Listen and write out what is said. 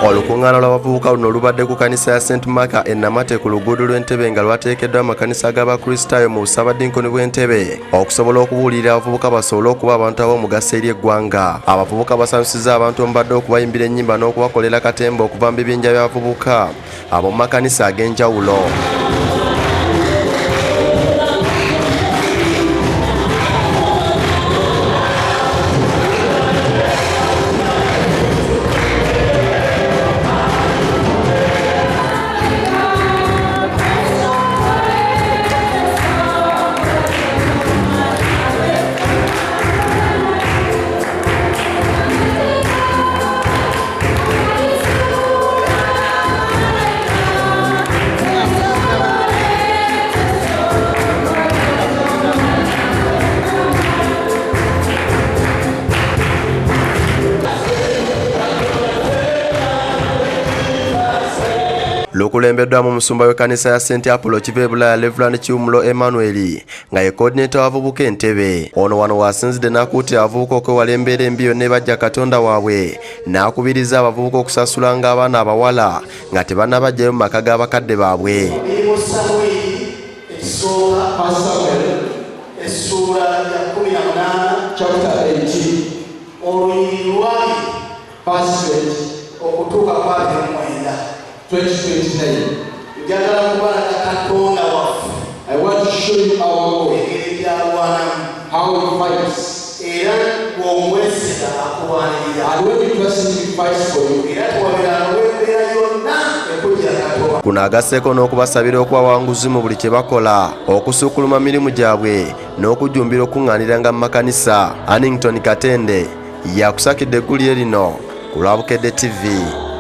Olukungaana lw'abavubuka luno lubadde ku kanisa ya St. Mark e Namate ku luguudo lw'Entebbe nga lwateekeddwa amakanisa g'Abakristaayo mu Busaabadinkoni bw'Entebbe okusobola okubuulirira abavubuka basobole okuba abantu ab'omugaso eri eggwanga. Abavubuka basanyusizza abantu omubadde okubayimbira ennyimba n'okubakolera katemba okuva mu bibinja by'abavubuka ab'omu makanisa ag'enjawulo. Lukulembeddwamu omusumba w'ekkanisa ya St. Apollo Kibeebulaya Reverend Kiwumulo Emmanuel nga ye coordinator w'abavubuka Entebbe. Ono wano wasinzidde n'akuutira abavubuka okwewala embeera embi yonna ebajja Katonda waabwe n'akubiriza abavubuka okusasulanga abaana abawala nga tebannabajjayo mu maka g'abakadde baabwe. Okutuuka kwa 2029. I want to show you our way, how we fight. And when we personally fight for you, kuno agasseeko n'okubasabira okubawanguzi mu buli kye bakola okusukkuluma mirimu gyabwe n'okujjumbira okuŋŋaaniranga mu makanisa. Annington Katende yakusakidde eggulire lino ku Lwabukedde TV.